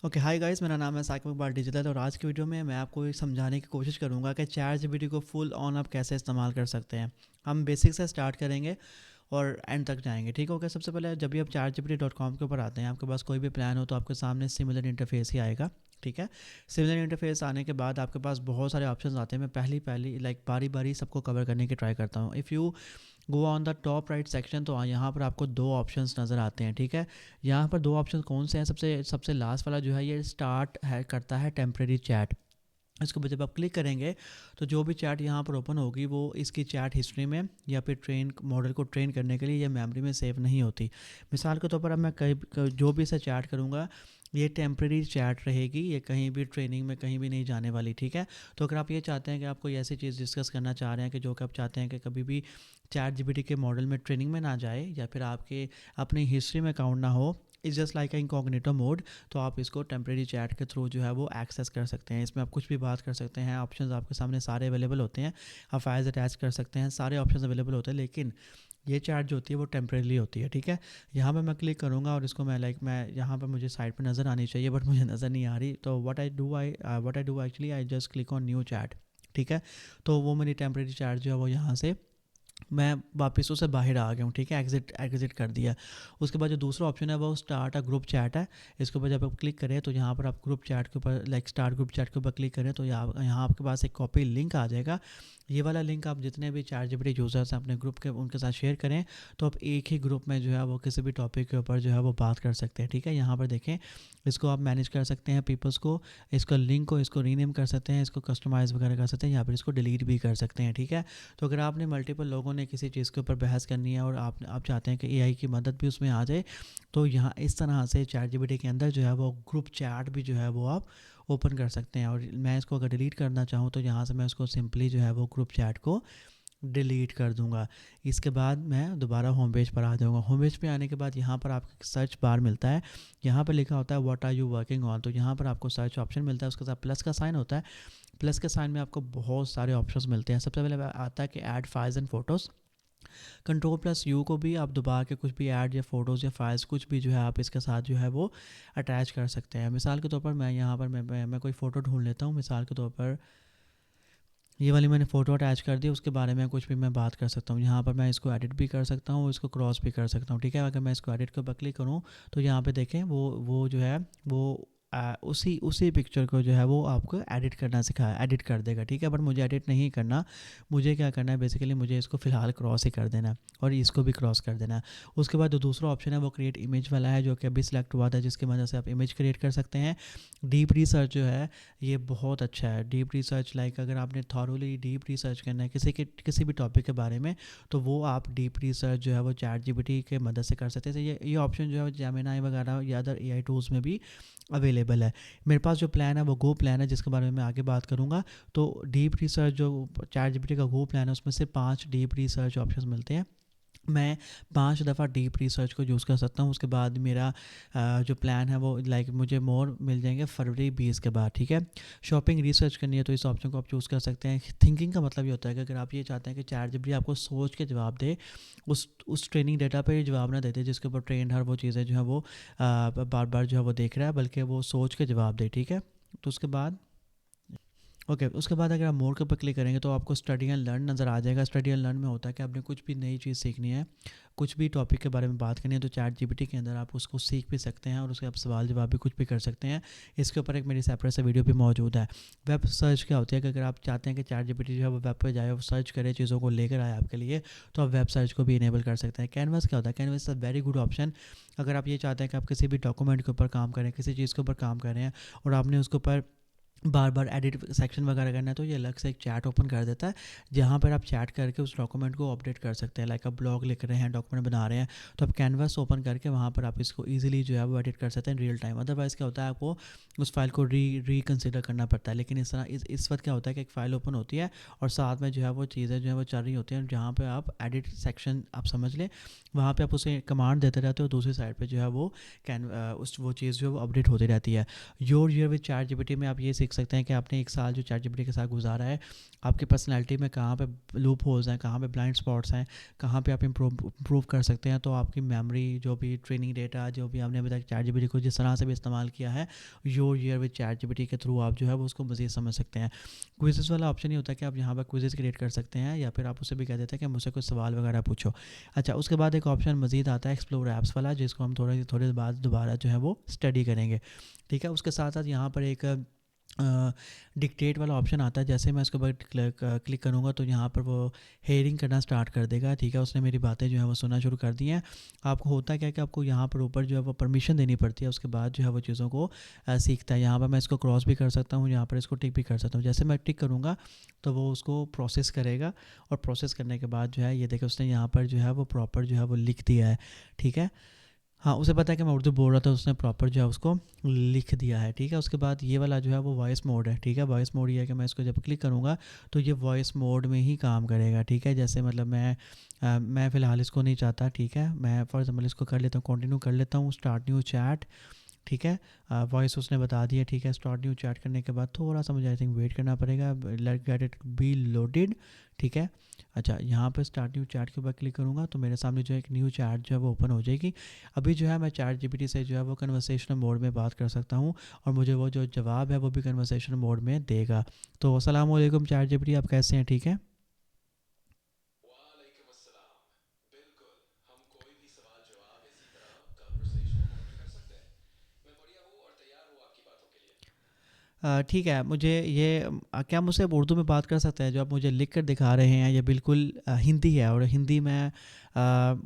Okay hi guys, मेरा नाम है साकिब इकबाल डिजिटल और आज की वीडियो में मैं आपको ये समझाने की कोशिश करूंगा कि चैट जीपीटी को फुल ऑन आप कैसे इस्तेमाल कर सकते हैं। हम बेसिक से स्टार्ट करेंगे और एंड तक जाएंगे। ठीक हो गया। सबसे पहले जब भी आप चार्ट जीपीटी डॉट कॉम के ऊपर आते हैं, आपके पास कोई भी प्लान हो तो आपके सामने सिमिलर इंटरफेस ही आएगा। ठीक है। सिमिलर इंटरफेस आने के बाद आपके पास बहुत सारे ऑप्शंस आते हैं। मैं पहली पहली लाइक बारी बारी सबको कवर करने की ट्राई करता हूँ। If you go on the top right section तो यहाँ पर आपको दो ऑप्शंस नज़र आते हैं। ठीक है। यहाँ पर दो ऑप्शन कौन से हैं? सबसे सबसे लास्ट वाला जो है ये स्टार्ट है करता है टेम्प्रेरी चैट। इसके ऊपर जब आप क्लिक करेंगे तो जो भी चैट यहाँ पर ओपन होगी वो इसकी चैट हिस्ट्री में या फिर ट्रेन मॉडल को ट्रेन करने के लिए ये मेमोरी में सेव नहीं होती। मिसाल के तौर पर अब मैं जो भी इसे चैट करूँगा ये टेम्प्रेरी चैट रहेगी, ये कहीं भी ट्रेनिंग में कहीं भी नहीं जाने वाली। ठीक है। तो अगर आप ये चाहते हैं कि आप कोई ऐसी चीज़ डिस्कस करना चाह रहे हैं कि जो कि आप चाहते हैं कि कभी भी चैट जीपीटी के मॉडल में ट्रेनिंग में ना जाए या फिर आपके अपनी हिस्ट्री में काउंट ना हो, is just like incognito mode, तो आप इसको टेम्प्रेरी चैट के थ्रू जो है वो एक्सेस कर सकते हैं। इसमें आप कुछ भी बात कर सकते हैं, ऑप्शंस आपके सामने सारे अवेलेबल होते हैं। आप फाइल्स अटैच कर सकते हैं, सारे ऑप्शंस अवेलेबल होते हैं। लेकिन ये चैट जो होती है वो टेम्परेली होती है। ठीक है। यहाँ पे मैं क्लिक करूँगा और इसको मैं यहाँ पे मुझे साइड पे नज़र आनी चाहिए बट मुझे नज़र नहीं आ रही। तो what I do actually I just click on new chat. ठीक है। तो वो मेरी टेम्प्रेरी चैट जो है वो यहाँ से मैं वापस उससे बाहर आ गया हूँ। ठीक है। एग्जिट एग्जिट कर दिया। उसके बाद जो दूसरा ऑप्शन है वो स्टार्ट अ ग्रुप चैट है। इसके ऊपर जब आप क्लिक करें तो यहाँ पर आप ग्रुप चैट के ऊपर लाइक स्टार्ट ग्रुप चैट के ऊपर क्लिक करें तो यहाँ आपके पास एक कॉपी लिंक आ जाएगा। ये वाला लिंक आप जितने भी चैट जीपीटी यूज़र्स हैं अपने ग्रुप के उनके साथ शेयर करें तो आप एक ही ग्रुप में जो है वो किसी भी टॉपिक के ऊपर जो है वो बात कर सकते हैं। ठीक है। यहाँ पर देखें, इसको आप मैनेज कर सकते हैं पीपल्स को, इसको लिंक को इसको रीनेम कर सकते हैं, इसको कस्टमाइज़ वगैरह कर सकते हैं, यहाँ पर इसको डिलीट भी कर सकते हैं। ठीक है। तो अगर आपने मल्टीपल लोगों ने किसी चीज़ के ऊपर बहस करनी है और आप चाहते हैं कि एआई की मदद भी उसमें आ जाए तो यहाँ इस तरह से चैट जीपीटी के अंदर जो है वो ग्रुप चैट भी जो है वो आप ओपन कर सकते हैं। और मैं इसको अगर डिलीट करना चाहूँ तो यहाँ से मैं उसको सिंपली जो है वो ग्रुप चैट को डिलीट कर दूंगा। इसके बाद मैं दोबारा होम पेज पर आ जाऊँगा। होम पेज पे आने के बाद यहाँ पर आपको सर्च बार मिलता है। यहाँ पर लिखा होता है what are you working on, तो यहाँ पर आपको सर्च ऑप्शन मिलता है, उसके साथ प्लस का साइन होता है। प्लस के साइन में आपको बहुत सारे ऑप्शंस मिलते हैं। सबसे पहले आता है कि add files and photos. Control plus you को भी आप दबा के कुछ भी ऐड या फोटोज़ या फाइल्स कुछ भी जो है आप इसके साथ जो है वो अटैच कर सकते हैं। मिसाल के तौर पर मैं यहाँ पर मैं कोई फ़ोटो ढूंढ लेता हूँ। मिसाल के तौर पर ये वाली मैंने फ़ोटो अटैच कर दी, उसके बारे में कुछ भी मैं बात कर सकता हूँ। यहाँ पर मैं इसको एडिट भी कर सकता हूँ, इसको क्रॉस भी कर सकता हूँ। ठीक है। अगर मैं इसको एडिट के ऊपर क्लिक करूँ तो यहाँ पे देखें वो जो है वो उसी पिक्चर को जो है वो आपको एडिट करना सिखाया, एडिट कर देगा। ठीक है। बट मुझे एडिट नहीं करना, मुझे क्या करना है बेसिकली मुझे इसको फ़िलहाल क्रॉस ही कर देना है और इसको भी क्रॉस कर देना है। उसके बाद जो दूसरा ऑप्शन है वो क्रिएट इमेज वाला है जो कि अभी सिलेक्ट हुआ था, जिसकी वजह से आप इमेज क्रिएट कर सकते हैं। डीप रिसर्च जो है ये बहुत अच्छा है। डीप रिसर्च लाइक अगर आपने थॉरोली डीप रिसर्च करना है किसी भी टॉपिक के बारे में तो वो आप डीप रिसर्च जो है वो चैट जीपीटी के मदद से कर सकते हैं। ये ऑप्शन जो है जेमिनाई वगैरह या अदर एआई टूल्स में भी अवेलेबल है। मेरे पास जो प्लान है वो गो प्लान है जिसके बारे में मैं आगे बात करूँगा। तो डीप रिसर्च जो चैट जीपीटी का गो प्लान है उसमें से 5 डीप रिसर्च ऑप्शन मिलते हैं। मैं 5 दफ़ा डीप रिसर्च को यूज़ कर सकता हूँ। उसके बाद मेरा जो प्लान है वो लाइक मुझे मोर मिल जाएंगे फरवरी 20 के बाद। ठीक है। शॉपिंग रिसर्च करनी है तो इस ऑप्शन को आप चूज़ कर सकते हैं। थिंकिंग का मतलब ये होता है कि अगर आप ये चाहते हैं कि चैट जीपीटी आपको सोच के जवाब दे, उस ट्रेनिंग डेटा पे जवाब ना देते जिसके ऊपर ट्रेंड हर वो चीज़ें जो है वो बार बार जो है वो देख रहा है, बल्कि वो सोच के जवाब दे। ठीक है। तो उसके बाद उसके बाद अगर आप मोर के ऊपर क्लिक करेंगे तो आपको स्टडी एंड लर्न नज़र आ जाएगा। स्टडी एंड लर्न में होता है कि आपने कुछ भी नई चीज़ सीखनी है, कुछ भी टॉपिक के बारे में बात करनी है तो चैट जीपीटी के अंदर आप उसको सीख भी सकते हैं और उसके आप सवाल जवाब भी कुछ भी कर सकते हैं। इसके ऊपर एक मेरी सेपरेट से वीडियो भी मौजूद है। वेब सर्च क्या होती है कि अगर आप चाहते हैं कि चैट जीपीटी जो है वो वेब पर जाए और सर्च करे, चीज़ों को लेकर आए आपके लिए, तो आप वेब सर्च को भी इनेबल कर सकते हैं। कैनवस क्या होता है? Canvas is a very good option. अगर आप ये चाहते हैं कि आप किसी भी डॉक्यूमेंट के ऊपर काम करें, किसी चीज़ के ऊपर काम कर रहे हैं और आपने उसके ऊपर बार बार एडिट सेक्शन वगैरह करना है तो ये अलग से एक चैट ओपन कर देता है जहाँ पर आप चैट करके उस डॉक्यूमेंट को अपडेट कर सकते हैं। लाइक आप ब्लॉग लिख रहे हैं, डॉक्यूमेंट बना रहे हैं, तो आप कैनवास ओपन करके वहाँ पर आप इसको इजीली जो है वो एडिट कर सकते हैं रियल टाइम। अदरवाइज़ क्या होता है आपको उस फाइल को रीकंसिडर करना पड़ता है। लेकिन इस तरह इस वक्त क्या होता है कि एक फ़ाइल ओपन होती है और साथ में जो है वो चीज़ें जो है वो चल रही होती हैं, जहाँ पर आप एडिट सेक्शन आप समझ लें वहाँ पर आप उसे कमांड देते रहते हो, दूसरी साइड पर जो है वो वो चीज़ जो है वो अपडेट होती रहती है। Your year with chat GPT में आप ये सीख लिख सकते हैं कि आपने एक साल जो चैट जीपीटी के साथ गुजारा है, आपकी पर्सनैलिटी में कहाँ पे लूप होल्स हैं, कहाँ पे ब्लाइंड स्पॉट्स हैं, कहाँ पे आप इम्प्रूव कर सकते हैं। तो आपकी मेमोरी, जो भी ट्रेनिंग डेटा, जो भी आपने अभी तक चैट जीपीटी को जिस तरह से भी इस्तेमाल किया है, your year with chat GPT के थ्रू आप जो है वो उसको मज़ीद समझ सकते हैं। क्विज़ेस वाला ऑप्शन ये होता है कि आप यहाँ पर क्विज़ेस क्रिएट कर सकते हैं, या फिर आप उससे भी कह देते हैं कि मुझसे कुछ सवाल वगैरह पूछो। अच्छा, उसके बाद एक ऑप्शन मज़ीद आता है एक्सप्लोर ऐप्स वाला, जिसको हम थोड़े थोड़ी देर बाद दोबारा जो है वो स्टडी करेंगे। ठीक है, उसके साथ साथ यहाँ पर एक डिक्टेट वाला ऑप्शन आता है। जैसे मैं इसके ऊपर क्लिक करूँगा तो यहाँ पर वो हेयरिंग करना स्टार्ट कर देगा। ठीक है, उसने मेरी बातें जो है वो सुनना शुरू कर दी हैं। आपको होता क्या है कि आपको यहाँ पर ऊपर जो है वो परमिशन देनी पड़ती है, उसके बाद जो है वो चीज़ों को सीखता है। यहाँ पर मैं इसको क्रॉस भी कर सकता हूँ, यहाँ पर इसको टिक भी कर सकता हूँ। जैसे मैं टिक करूँगा तो वो उसको प्रोसेस करेगा, और प्रोसेस करने के बाद जो है ये देखिए उसने यहाँ पर जो है वो प्रॉपर जो है वो लिख दिया है। ठीक है, हाँ, उसे पता है कि मैं उर्दू बोल रहा था, उसने प्रॉपर जो है उसको लिख दिया है। ठीक है, उसके बाद ये वाला जो है वो वॉइस मोड है। ठीक है, वॉइस मोड ये है कि मैं इसको जब क्लिक करूँगा तो ये वॉइस मोड में ही काम करेगा। ठीक है, जैसे मतलब मैं फ़िलहाल इसको नहीं चाहता। ठीक है, मैं फॉर एग्जाम्पल इसको कर लेता हूँ, कंटिन्यू कर लेता हूँ, स्टार्ट न्यू चैट। ठीक है, वॉइस उसने बता दी है। ठीक है, स्टार्ट न्यू चैट करने के बाद थोड़ा सा मुझे आई थिंक वेट करना पड़ेगा, let get it be loaded. ठीक है, अच्छा, यहाँ पर स्टार्ट न्यू चैट के ऊपर क्लिक करूँगा तो मेरे सामने जो है एक न्यू चैट जो है वो ओपन हो जाएगी। अभी जो है मैं चैट जीपीटी से जो है वो कन्वर्सेशनल मोड में बात कर सकता हूँ, और मुझे वो जो जवाब है वो भी कन्वर्सेशनल मोड में देगा। तो अस्सलाम वालेकुम चैट जीपीटी, आप कैसे हैं? ठीक है। वालेकुम अस्सलाम। बिल्कुल, हम कोई भी सवाल जवाब इसी तरह कन्वर्सेशनल मोड में कर सकते हैं। मैं बढ़िया हूँ और तैयार हूँ आपकी बातों के लिए। ठीक है, मुझे ये क्या मुझसे आप उर्दू में बात कर सकते हैं? जो आप मुझे लिख कर दिखा रहे हैं ये बिल्कुल हिंदी है, और हिंदी में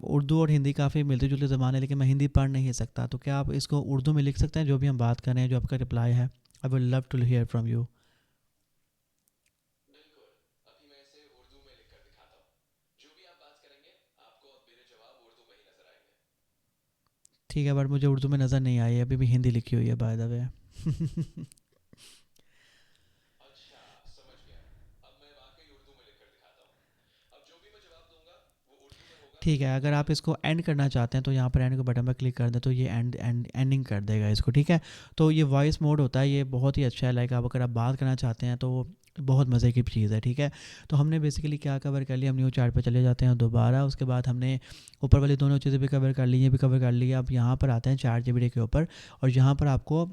उर्दू और हिंदी काफ़ी मिलते जुलते ज़बान है, लेकिन मैं हिंदी पढ़ नहीं सकता। तो क्या आप इसको उर्दू में लिख सकते हैं, जो भी हम बात कर रहे हैं, जो आपका रिप्लाई है? I would love to hear from you. बिल्कुल, अभी मैं इसे उर्दू में लिख कर दिखाता हूँ। जो भी आप बात करेंगे, आपको अब मेरे जवाब उर्दू में ही नजर आएंगे। ठीक है, बट मुझे उर्दू में नज़र नहीं आई है, अभी भी हिंदी लिखी हुई है बाय द वे। अच्छा, समझ गया। अब मैं वाकई उर्दू में लिख कर दिखाता हूँ। अब जो भी मैं जवाब दूंगा, वो उर्दू में होगा। ठीक है, अगर आप इसको एंड करना चाहते हैं तो यहाँ पर एंड के बटन पर क्लिक कर दें तो ये एंडिंग कर देगा इसको। ठीक है, तो ये वॉइस मोड होता है, ये बहुत ही अच्छा है। लाइक आप अगर आप बात करना चाहते हैं तो बहुत मज़े की चीज़ है। ठीक है, तो हमने बेसिकली क्या कवर कर लिया, हम न्यू चार्ट पे चले जाते हैं दोबारा। उसके बाद हमने ऊपर वाली दोनों चीज़ें भी कवर कर ली, ये भी कवर कर लिया। अब यहाँ पर आते हैं चैट जीपीटी के ऊपर, और यहाँ पर आपको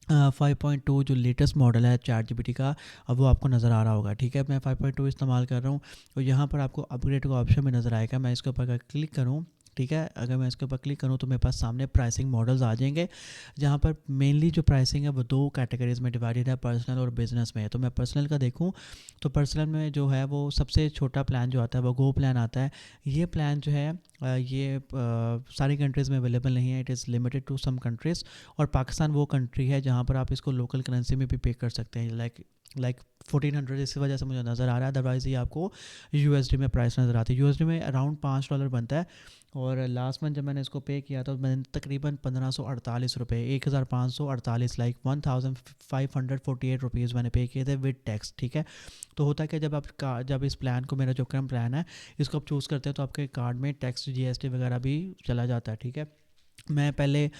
5.2 जो लेटेस्ट मॉडल है चैट जीपीटी का, अब वो आपको नज़र आ रहा होगा। ठीक है, मैं 5.2 इस्तेमाल कर रहा हूँ, और यहाँ पर आपको अपग्रेड का ऑप्शन भी नज़र आएगा। मैं इसके ऊपर अगर क्लिक करूँ, ठीक है, अगर मैं इसके ऊपर क्लिक करूँ तो मेरे पास सामने प्राइसिंग मॉडल्स आ जाएंगे, जहाँ पर मेनली जो प्राइसिंग है वो दो कैटेगरीज में डिवाइडेड है, पर्सनल और बिजनेस में। तो मैं पर्सनल का देखूँ तो पर्सनल में जो है वो सबसे छोटा प्लान जो आता है वो गो प्लान आता है। ये प्लान जो है ये सारी कंट्रीज़ में अवेलेबल नहीं है, it is limited to some countries. और पाकिस्तान वो कंट्री है जहाँ पर आप इसको लोकल करेंसी में भी पे कर सकते हैं, लाइक 1400, इसी वजह से मुझे नज़र आ रहा है। अदरवाइज़ ये आपको यूएसडी में प्राइस नज़र आती है, यूएसडी में अराउंड $5 बनता है। और लास्ट मंथ जब मैंने इसको पे किया तो मैंने तकरीबन 1548 रुपये, 1548, लाइक 1548 रुपीज़ मैंने पे किए थे विद टैक्स। ठीक है, तो होता है कि जब इस प्लान को, मेरा जो करंट प्लान है, इसको आप चूज़ करते हैं तो आपके कार्ड में टैक्स, जीएसटी वगैरह भी चला जाता है। ठीक है, मैं पहले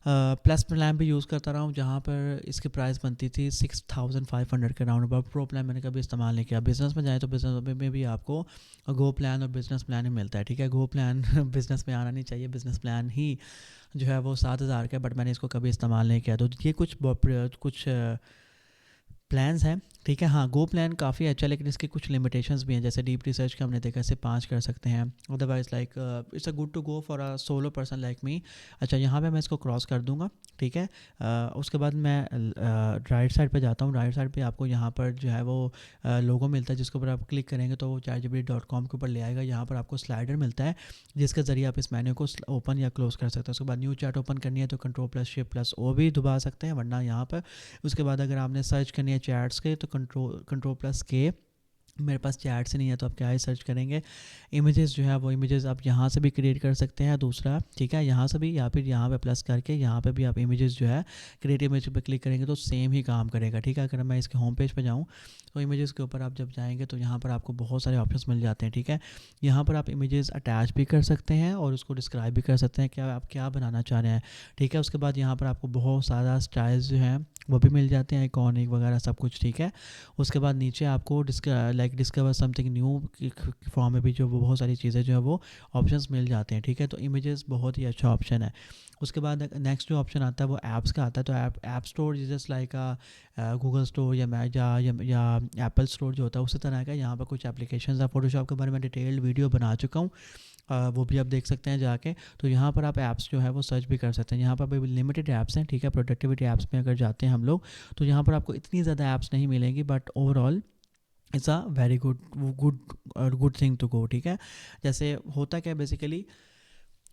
प्लस प्लान भी यूज़ करता रहा हूँ, जहाँ पर इसकी प्राइस बनती थी 6500 के राउंड अबाउट। प्रो प्लान मैंने कभी इस्तेमाल नहीं किया। बिज़नेस में जाए तो बिज़नेस में भी आपको गो प्लान और बिज़नेस प्लान ही मिलता है। ठीक है, गो प्लान बिज़नेस में आना नहीं चाहिए, बिज़नेस प्लान ही जो है वो 7,000 का है, बट मैंने इसको कभी इस्तेमाल नहीं किया। तो ये कुछ प्लान्स हैं। ठीक है, हाँ, गो प्लान काफ़ी अच्छा है, लेकिन इसकी कुछ लिमिटेशंस भी हैं। जैसे डीप रिसर्च का हमने देखा, इसे 5 कर सकते हैं। Otherwise like it's a good to go for a solo person like me. अच्छा, यहाँ पे मैं इसको क्रॉस कर दूंगा। ठीक है, उसके बाद मैं राइट साइड पे जाता हूँ। राइट साइड पे आपको यहाँ पर जो है वो लोगो मिलता है, जिसके ऊपर आप क्लिक करेंगे तो वो chatgpt.com के ऊपर ले आएगा। यहाँ पर आपको स्लाइडर मिलता है, जिसके ज़रिए आप इस मेन्यू को ओपन या क्लोज़ कर सकते हैं। उसके बाद न्यू चैट ओपन करनी है तो Ctrl+Shift+O भी दबा सकते हैं, वरना यहाँ पर। उसके बाद अगर आपने सर्च करनी है चैट्स के तो कंट्रोल+K। मेरे पास चैट्स नहीं है तो आप क्या ही सर्च करेंगे। इमेजेस जो है वो इमेजेस आप यहाँ से भी क्रिएट कर सकते हैं दूसरा। ठीक है, यहाँ से भी, या फिर यहाँ पे प्लस करके यहाँ पे भी आप इमेजेस जो है क्रिएट इमेज पे क्लिक करेंगे तो सेम ही काम करेगा। ठीक है, अगर मैं इसके होम पेज पे जाऊँ तो इमेजेस के ऊपर आप जब जाएंगे तो यहाँ पर आपको बहुत सारे ऑप्शंस मिल जाते हैं। ठीक है, यहाँ पर आप इमेजेस अटैच भी कर सकते हैं और उसको डिस्क्राइब भी कर सकते हैं क्या आप क्या बनाना चाह रहे हैं। ठीक है, उसके बाद यहाँ पर आपको बहुत सारा स्टाइल्स जो हैं वो भी मिल जाते हैं, आइकॉनिक वगैरह सब कुछ, ठीक है। उसके बाद नीचे आपको डिस्कवर समथिंग न्यू फॉर्म में भी जो वो बहुत सारी चीज़ें जो है वो ऑप्शंस मिल जाते हैं, ठीक है। तो इमेजेस बहुत ही अच्छा ऑप्शन है। उसके बाद नेक्स्ट जो ऑप्शन आता है वो ऐप्स का आता है। तो app store just like Google store या या एप्पल स्टोर जो होता है उसी तरह का। यहाँ पर कुछ एप्लीकेशंस है, फोटोशॉप के बारे में डिटेल्ड वीडियो बना चुका हूँ, वो भी आप देख सकते हैं जाके। तो यहाँ पर आप ऐप्स जो है वो सर्च भी कर सकते हैं। यहाँ पर अभी लिमिटेड ऐप्स हैं, ठीक है। प्रोडक्टिविटी ऐप्स में अगर जाते हैं हम लोग तो यहाँ पर आपको इतनी ज़्यादा ऐप्स नहीं मिलेंगी, but overall it's a very good good good thing to go, ठीक है। जैसे होता क्या basically,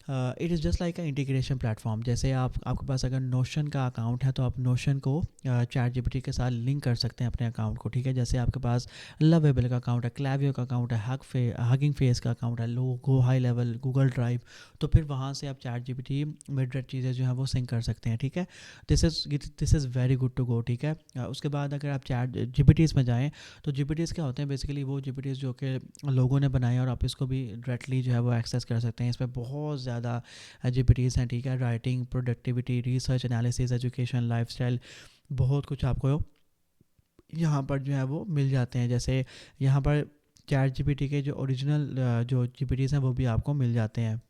it is just like a integration platform. जैसे आपके पास अगर नोशन का अकाउंट है तो आप नोशन को चैट जीपीटी के साथ लिंक कर सकते हैं अपने अकाउंट को, ठीक है। जैसे आपके पास लवेबल का अकाउंट है, क्लैवियो का अकाउंट है, हगिंग फेस का अकाउंट है, लोगो हाई लेवल, गूगल ड्राइव, तो फिर वहाँ से आप चैट जीपीटी मिड चीज़ें जो है वो सिंक कर सकते हैं, ठीक है। This is very good to go, ठीक है। उसके बाद अगर आप चैट जीपीटीज़ में जाएँ तो जीपीटीज़ क्या होते हैं बेसिकली, वो जीपीटीज़ जो कि लोगों ने बनाए और आप इसको भी डायरेक्टली जो है वो एक्सेस कर सकते हैं। इसमें बहुत ज़्यादा जीपीटीज़ हैं, ठीक है। Writing, productivity, research analysis, education, lifestyle, बहुत कुछ आपको यहाँ पर जो है वो मिल जाते हैं। जैसे यहाँ पर चैट जीपीटी के जो ओरिजिनल जो जीपीटीज़ हैं वो भी आपको मिल जाते हैं,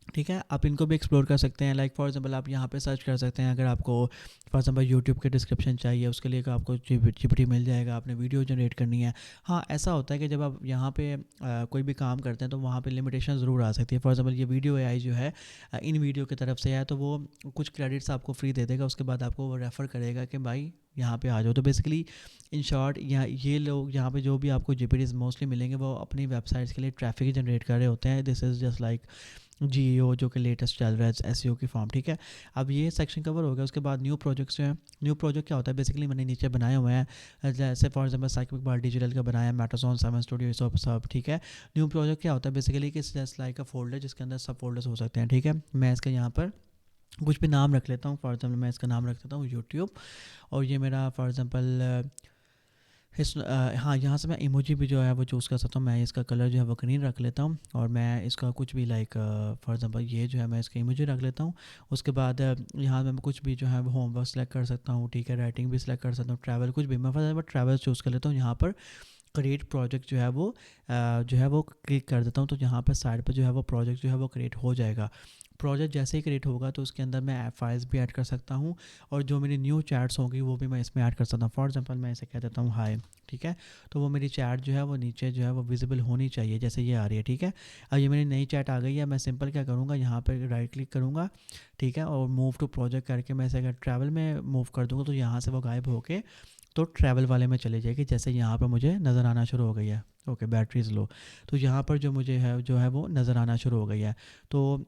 ठीक है। आप इनको भी एक्सप्लोर कर सकते हैं। लाइक फॉर एग्जांपल आप यहाँ पे सर्च कर सकते हैं, अगर आपको फॉर एग्जांपल यूट्यूब के डिस्क्रिप्शन चाहिए उसके लिए आपको जीपीटी मिल जाएगा। आपने वीडियो जनरेट करनी है, हाँ ऐसा होता है कि जब आप यहाँ पे कोई भी काम करते हैं तो वहाँ पे लिमिटेशन ज़रूर आ सकती है। फॉर एग्जांपल ये वीडियो एआई जो है इन वीडियो की तरफ से है, तो वो कुछ क्रेडिट्स आपको फ्री दे देगा, उसके बाद आपको वो रेफ़र करेगा कि भाई यहाँ पे आ जाओ। तो बेसिकली इन शॉर्ट यहाँ ये लोग यहाँ पे जो भी आपको जीपीटीज मोस्टली मिलेंगे वो अपनी वेबसाइट्स के लिए ट्रैफिक जनरेट कर रहे होते हैं। This is just like GEO जो कि लेटेस्ट चल रहा है एसईओ की फॉर्म, ठीक है। अब ये सेक्शन कवर हो गया। उसके बाद न्यू प्रोजेक्ट्स जो हैं, न्यू प्रोजेक्ट क्या होता है बेसिकली, मैंने नीचे बनाए हुए हैं। जैसे for example cycle bar digital का बनाया, मेटाजोन 7 स्टूडियो सब, ठीक है। न्यू प्रोजेक्ट क्या होता है बेसिकली कि जस्ट लाइक अ फोल्डर जिसके अंदर सब फोल्डर्स हो सकते हैं, ठीक है। मैं इसका यहाँ पर कुछ भी नाम रख लेता हूँ। फॉर एग्जांपल मैं इसका नाम रख देता हूँ यूट्यूब, और ये मेरा फॉर एग्जांपल हाँ यहाँ से मैं इमोजी भी जो है वो चूज़ कर सकता हूँ। मैं इसका कलर जो है वो ग्रीन रख लेता हूँ, और मैं इसका कुछ भी लाइक फॉर एग्जांपल ये जो है मैं इसका इमोजी रख लेता हूँ। उसके बाद यहाँ मैं कुछ भी जो है वो होमवर्क सेलेक्ट कर सकता हूँ, ठीक है। राइटिंग भी सिलेक्ट कर सकता हूँ, ट्रैवल कुछ भी, मैं फॉर एग्जांपल ट्रैवल चूज़ कर लेता हूँ। यहाँ पर क्रिएट प्रोजेक्ट जो है वो क्लिक कर देता हूँ, तो यहाँ पर साइड पर जो है वो प्रोजेक्ट जो है वो क्रिएट हो जाएगा। प्रोजेक्ट जैसे ही क्रिएट होगा तो उसके अंदर मैं फाइल्स भी ऐड कर सकता हूँ, और जो मेरी न्यू चैट्स होंगी वो भी मैं इसमें ऐड कर सकता हूँ। फॉर एग्जांपल मैं इसे कह देता हूँ हाय, ठीक है। तो वो मेरी चैट जो है वो नीचे जो है वो विजिबल होनी चाहिए, जैसे ये आ रही है, ठीक है। अब ये मेरी नई चैट आ गई है। मैं सिंपल क्या करूँगा, यहाँ पर राइट क्लिक करूँगा, ठीक है, और मूव टू प्रोजेक्ट करके मैं इसे अगर ट्रैवल में मूव कर दूँगा तो यहाँ से वो गायब होके तो ट्रैवल वाले में चले जाएगी। जैसे यहाँ पर मुझे नज़र आना शुरू हो गई है, ओके बैटरीज लो, तो यहाँ पर जो मुझे है जो है वो नज़र आना शुरू हो गई है। तो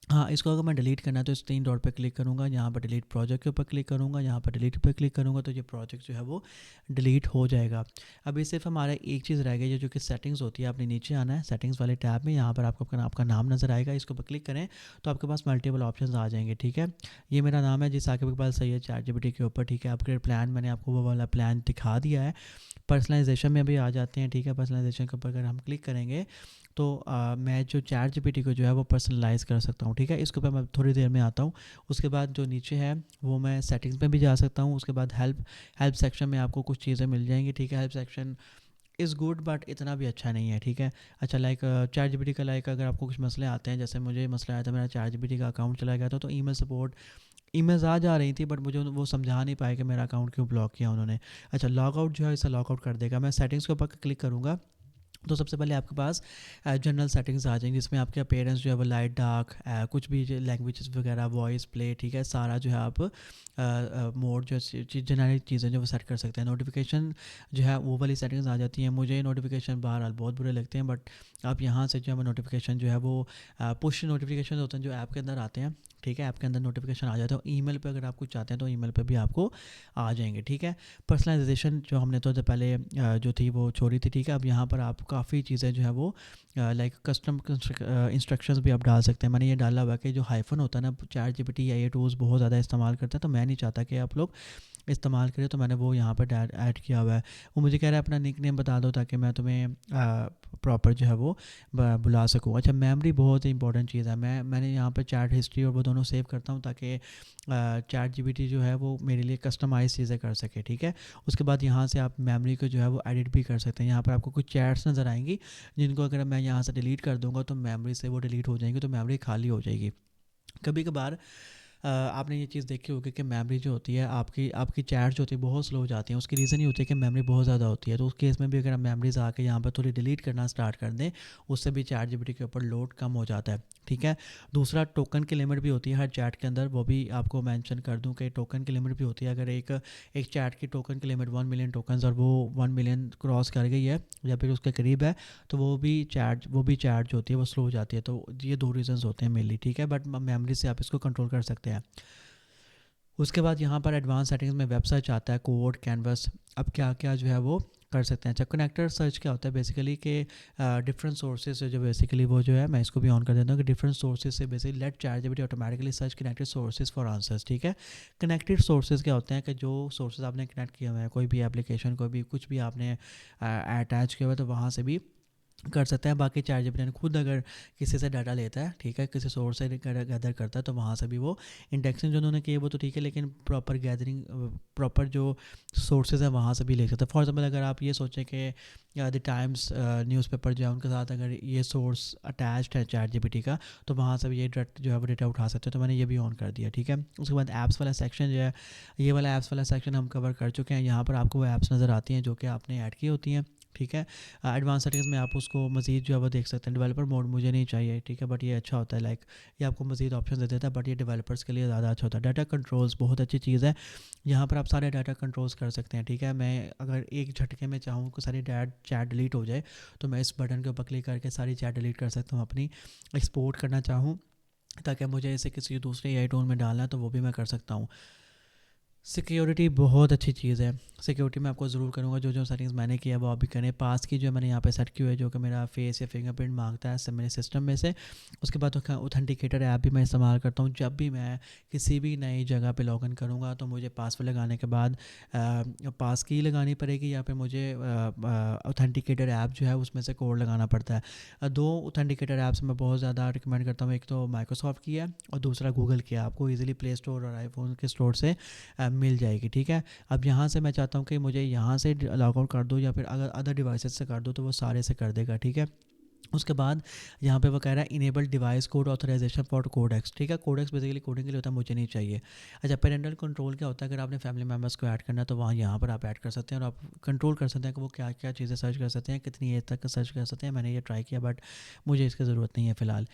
हाँ, इसको अगर मैं डिलीट करना है तो इस 3 डॉट पे क्लिक करूँगा, यहाँ पर डिलीट प्रोजेक्ट के ऊपर क्लिक करूँगा, यहाँ पर डिलीट पे क्लिक करूँगा, तो ये प्रोजेक्ट जो है वो डिलीट हो जाएगा। अभी सिर्फ हमारा एक चीज़ रह गई है जो कि सेटिंग्स होती है। आपने नीचे आना है सेटिंग्स वाले टैब में, यहाँ पर आपको आपका नाम नज़र आएगा, इसके ऊपर क्लिक करें तो आपके पास मल्टीपल ऑप्शन आ जाएंगे, ठीक है। ये मेरा नाम है जिस आके पास सही है चैट जीपीटी के ऊपर, ठीक है। अपग्रेड प्लान मैंने आपको वो वाला प्लान दिखा दिया है। पर्सनलाइजेशन में भी आ जाते हैं, ठीक है। पर्सनलाइजेशन के ऊपर अगर हम क्लिक करेंगे तो मैं जो चैट जीपीटी को जो है वो पर्सनलाइज़ कर सकता हूँ, ठीक है। इसके ऊपर मैं थोड़ी देर में आता हूँ। उसके बाद जो नीचे है वो मैं सेटिंग्स में भी जा सकता हूँ। उसके बाद हेल्प सेक्शन में आपको कुछ चीज़ें मिल जाएंगी, ठीक है। Help section is good but इतना भी अच्छा नहीं है, ठीक है। अच्छा लाइक चैट जीपीटी का लाइक अगर आपको कुछ मसले आते हैं, जैसे मुझे मसला आया था, मेरा चैट जीपीटी का अकाउंट चला गया था, तो ईमेल सपोर्ट ईमेल्स आ जा रही थी बट मुझे वो समझा नहीं पाए कि मेरा अकाउंट क्यों ब्लॉक किया उन्होंने। अच्छा लॉग आउट जो है इसे लॉग आउट कर देगा। मैं सेटिंग्स के ऊपर क्लिक करूँगा तो सबसे पहले आपके पास जनरल सेटिंग्स आ जाएंगी, जिसमें आपके अपीयरेंस जो है वो लाइट डार्क, कुछ भी लैंग्वेजेस वगैरह, वॉइस प्ले, ठीक है, सारा जो है आप मोड जो जनरल चीज़ें जो वो सेट कर सकते हैं। नोटिफिकेशन जो है वो वाली सेटिंग्स आ जाती हैं। मुझे नोटिफिकेशन बहरहाल बहुत बुरे लगते हैं, बट आप यहाँ से जो है नोटिफिकेशन जो है वो पुश नोटिफिकेशन होते हैं जो ऐप के अंदर आते हैं, ठीक है। ऐप के अंदर नोटिफिकेशन आ जाते हैं। ईमेल पे अगर आप कुछ चाहते हैं तो ईमेल पे भी आपको आ जाएंगे, ठीक है। पर्सनलाइजेशन जो हमने तो पहले जो थी वो छोड़ी थी, ठीक है। अब यहाँ पर आप काफ़ी चीज़ें जो है वो लाइक कस्टम इंस्ट्रक्शंस भी आप डाल सकते हैं। मैंने ये डाला हुआ है कि जो हाइफन होता है ना, चैट जीपीटी या ये टूल्स बहुत ज़्यादा इस्तेमाल करते हैं, तो मैं नहीं चाहता कि आप लोग इस्तेमाल करें, तो मैंने वो यहाँ पर ऐड किया हुआ है। वो मुझे कह रहा है अपना निक नेम बता दो ताकि मैं तुम्हें प्रॉपर जो है वो बुला सकूँ। अच्छा मेमोरी बहुत ही इंपॉर्टेंट चीज़ है। मैंने यहाँ पर चैट हिस्ट्री और वो दोनों सेव करता हूँ ताकि चैट जीपीटी जो है वो मेरे लिए कस्टमाइज़ चीज़ें कर सके, ठीक है। उसके बाद यहाँ से आप मेमोरी को जो है वो एडिट भी कर सकते हैं। यहाँ पर आपको कुछ चैट्स नज़र आएंगी जिनको अगर मैं यहाँ से डिलीट कर दूँगा तो मेमोरी से वो डिलीट हो जाएंगी, तो मेमोरी खाली हो जाएगी। कभी कभार आपने ये चीज़ देखी होगी कि मेमोरी जो होती है आपकी आपकी चैट जो होती है बहुत स्लो हो जाती है। उसकी रीज़न ये होती है कि मेमोरी बहुत ज़्यादा होती है। तो उस केस में भी अगर हम मेमोरीज आके यहाँ पर थोड़ी डिलीट करना स्टार्ट कर दें, उससे भी चैट जीपीटी के ऊपर लोड कम हो जाता है, ठीक है। दूसरा, टोकन की लिमिट भी होती है हर चैट के अंदर, वो भी आपको मेंशन कर दूं कि टोकन की लिमिट भी होती है। अगर एक एक चैट की टोकन की लिमिट 1 मिलियन टोकन और वो 1 मिलियन क्रॉस कर गई है या फिर उसके करीब है, तो वो भी चैट जो होती है वो स्लो हो जाती है। तो ये दो रीज़न्स होते हैं मेनली, ठीक है। बट मेमोरी से आप इसको कंट्रोल कर सकते हैं। उसके बाद यहाँ पर एडवांस सेटिंग्स में वेब सर्च आता है, कोड, कैनवस। अब क्या क्या जो है वो कर सकते हैं। अच्छा, कनेक्टर सर्च क्या होता है बेसिकली कि डिफरेंट सोर्सेज से जो बेसिकली वो जो है, मैं इसको भी ऑन कर देता हूँ कि डिफरेंट सोर्सेज से basically let chat GPT automatically search connected sources for answers, ठीक है। कनेक्टेड सोर्सेज क्या होते हैं कि जो सोर्सेज आपने कनेक्ट किया हुआ है, कोई भी एप्लीकेशन, कोई भी कुछ भी आपने अटैच किया हुआ है, तो वहाँ से भी कर सकते हैं। बाकी चैट जीपीटी खुद अगर किसी से डाटा लेता है, ठीक है, किसी सोर्स से गैदर करता है, तो वहाँ से भी वो इंडेक्सिंग जो उन्होंने की है वो तो ठीक है, लेकिन प्रॉपर गैदरिंग, प्रॉपर जो सोर्सेज है वहाँ से भी ले सकते हैं। फॉर एग्जाम्पल अगर आप ये सोचें कि द टाइम्स न्यूज़पेपर जो है उनके साथ अगर ये सोर्स अटैच्ड है चैट जीपीटी का, तो वहाँ से भी ये जो है वो डेटा उठा सकते हैं। तो मैंने ये भी ऑन कर दिया, ठीक है। उसके बाद ऐप्स वाला सेक्शन जो है, ये वाला ऐप्स वाला सेक्शन हम कवर कर चुके हैं। यहाँ पर आपको वो ऐप्स नज़र आती हैं जो कि आपने ऐड की होती हैं, ठीक है। एडवांस सेटिंग्स में आप उसको मज़ीद जो है वो देख सकते हैं। डेवलपर मोड मुझे नहीं चाहिए, ठीक है, बट ये अच्छा होता है, लाइक ये आपको मज़ीद ऑप्शन दे देता है, बट ये डेवलपर्स के लिए ज़्यादा अच्छा होता है। डाटा कंट्रोल्स बहुत अच्छी चीज़ है, यहाँ पर आप सारे डाटा कंट्रोल्स कर सकते हैं, ठीक है। मैं अगर एक झटके में चाहूँ कि सारी चैट डिलीट हो जाए, तो मैं इस बटन के ऊपर क्लिक करके सारी चैट डिलीट कर सकता हूँ। अपनी एक्सपोर्ट करना चाहूँ ताकि मुझे इसे किसी दूसरे एआई टूल में डालना है, तो वो भी मैं कर सकता हूँ। सिक्योरिटी बहुत अच्छी चीज़ है। सिक्योरिटी मैं आपको ज़रूर करूँगा, जो जो सेटिंग्स मैंने किया है वो आप भी करें। पास की जो मैंने यहाँ पे सेट की हुई है, जो कि मेरा फेस या फिंगरप्रिंट मांगता है सब मेरे सिस्टम में से। उसके बाद ऑथेंटिकेटर ऐप भी मैं इस्तेमाल करता हूँ। जब भी मैं किसी भी नई जगह पे लॉगिन करूँगा, तो मुझे पासवर्ड लगाने के बाद पास की लगानी पड़ेगी, या फिर मुझे ऑथेंटिकेटर ऐप जो है उसमें से कोड लगाना पड़ता है। दो ऑथेंटिकेटर ऐप्स मैं बहुत ज़्यादा रिकमेंड करता हूँ। एक तो माइक्रोसॉफ्ट की है और दूसरा गूगल की है। आपको ईजिली प्ले स्टोर और आईफोन के स्टोर से मिल जाएगी, ठीक है। अब यहाँ से मैं चाहता हूँ कि मुझे यहाँ से लॉग आउट कर दो, या फिर अगर अदर डिवाइसेस से कर दो, तो वो सारे से कर देगा, ठीक है। उसके बाद यहाँ पे वो कह रहा है enable device code authorization for Codex, ठीक है। कोडेक्स बेसिकली कोडिंग के लिए होता है, मुझे नहीं चाहिए। अच्छा, पेरेंटल कंट्रोल क्या होता है, अगर आपने फैमिली मेम्बर्स को ऐड करना है, तो वहाँ यहाँ पर आप ऐड कर सकते हैं और आप कंट्रोल कर सकते हैं कि वो क्या क्या चीज़ें सर्च कर सकते हैं, कितनी एज तक सर्च कर सकते हैं। मैंने ये ट्राई किया, बट मुझे इसकी ज़रूरत नहीं है फ़िलहाल।